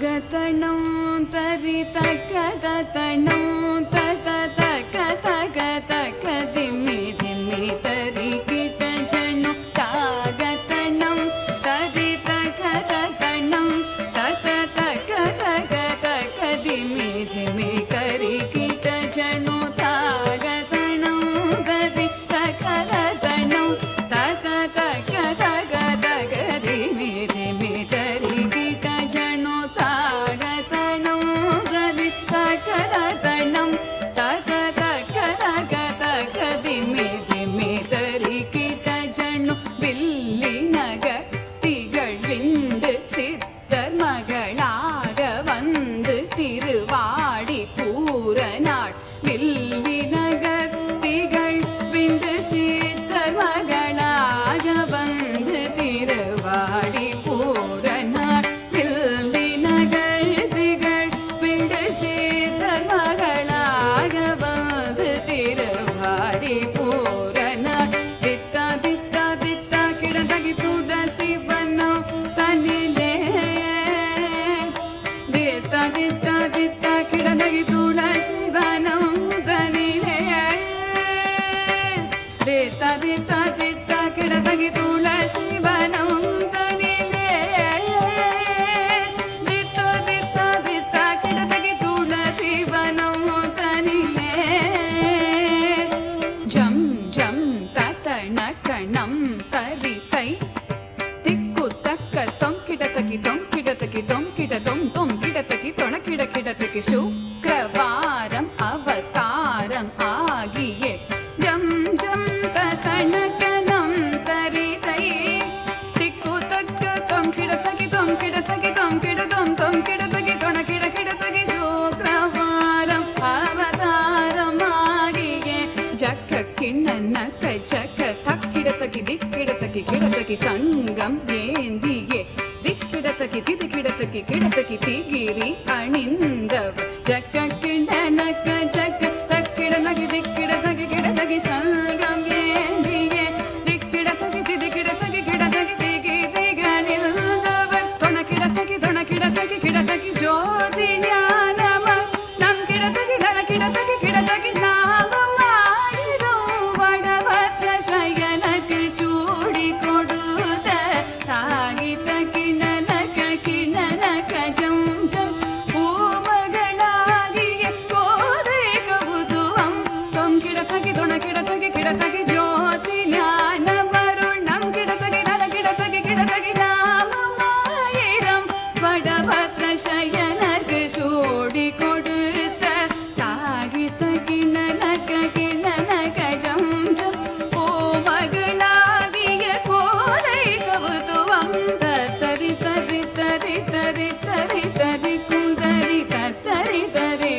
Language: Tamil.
ತಾಗತಣಂ ತರಿ ತಕ ತಣಂ ತತ ತಕ ತಕ ತಕ ದಿಮ್ಮಿ ದಿಮ್ಮಿ ತರಿ ಕಿಟ ಜನು ತಾಗತಣಂ ತರಿ ತಕ ತಣಂ ತತ ತಕ ತಕ ತಕ ದಿಮ್ಮಿ ದಿಮ್ಮಿ ಕರಿ ಕಿಟ ಜನು ತಾಗತಣಂ ತರಿ ತಕ ತಣಂ ತತ ತಕ ತಕ ತಕ ದಿಮ್ಮಿ ದಿಮ್ಮಿ ತರಿ ಕಿಟ ಜನು ತಾಗತಣಂ ತರಿ ತಕ ತಣಂ ತತ ತಕ ತಕ ತಕ ದಿಮ್ಮಿ ದಿಮ್ಮಿ ತರಿ ಕಿಟ ಜನು ಬಿಲ್ಲಿನ ಗತಿகள் விண்டு சித்தர் மகளாக வந்து திருவாடி பூரநாள் வில்லின கத்திகள் விண்டு சித்தர் மகளாக வந்து திருவாடி பூரநாள் வில்லின கத்திகள் விண்டு சித்தர் மகளாக வந்து திருவாடி பூரநாள் தித்தா தித்தா தித்தா கிடந்தகி துட சிவனோ தனிலே தித்தா தித்தா தித்தா கிடந்தகி துட சிவனோ தனிலே தித்தா தித்தா தித்தா கிடந்தகி துட சிவனோ தனிலே தித்தா தித்தா தித்தா கிடந்தகி துட சிவனோ தனிலே ஜம் ஜம் தத்தண கணம் தரிதை திக்கு தக்க தொம் கிடத்தகி தொம் கிடத்தகி தொம் கிட தொம் தொம் கிடத்தகி தொண கிட கிடத்தகி சுக்ரவாரம் அவதாரம் ஆகிய ஜம் ஜம் தத்தண கணம் தரிதை திக்கு தக்க தொம் கிடத்தகி தொம் கிடத்தகி தொம் கிட தொம் தொம் கிடத்தகி தொண கிட கிடத்தகி சுக்ரவாரம் அவதாரம் ஆகிய ஜக்க கிண்ணன கஜக்க தக்கிடத்தகி திக்கிடத்தகி கிடத்தகி சங்கம் ஏந்தியே திக்கிடத்தகி திதிக்கிடத்தகி கிடத்தகி திகிரி அணிந்தவ ஜக்க கிண்ணன கஜக்க தக்கிடத்தகி திக்கிடத்தகி கிடத்தகி சங்கம் ஏந்தியே திக்கிடத்தகி திதிக்கிடத்தகி கிடத்தகி திகிரி அணிந்தவர் தொணக்கிடத்தகி தொணக்கிடத்தகி கிடத்தகி ஜோதி ஞானம நம் கிடத்தகி தன கிடத்தகி கிடத்தகி நாமம் சயனக்கு சூடி கொடுத்த தாகித்த கிணனக கிணனக ஜம் ஜம் பூமகளாகிய கோதை கவுதுவம் தொம் கிடத்தகி தொண கிடத்தகி கிடத்தகி ஜோதி ஞானமருள் நம் கிடத்தகி நல கிடத்தகி கிடத்தகி நாமம் ஆயிரம் வடபத்ர சயனக்கு சூடி கொடுத்த தாகித்த கிணனக கிணனக ஜம் ஜம் மகளாகிய கோதை கவுதுவம் தரி தரி தரி தரி தரி தரி குந்தரி தரி தரி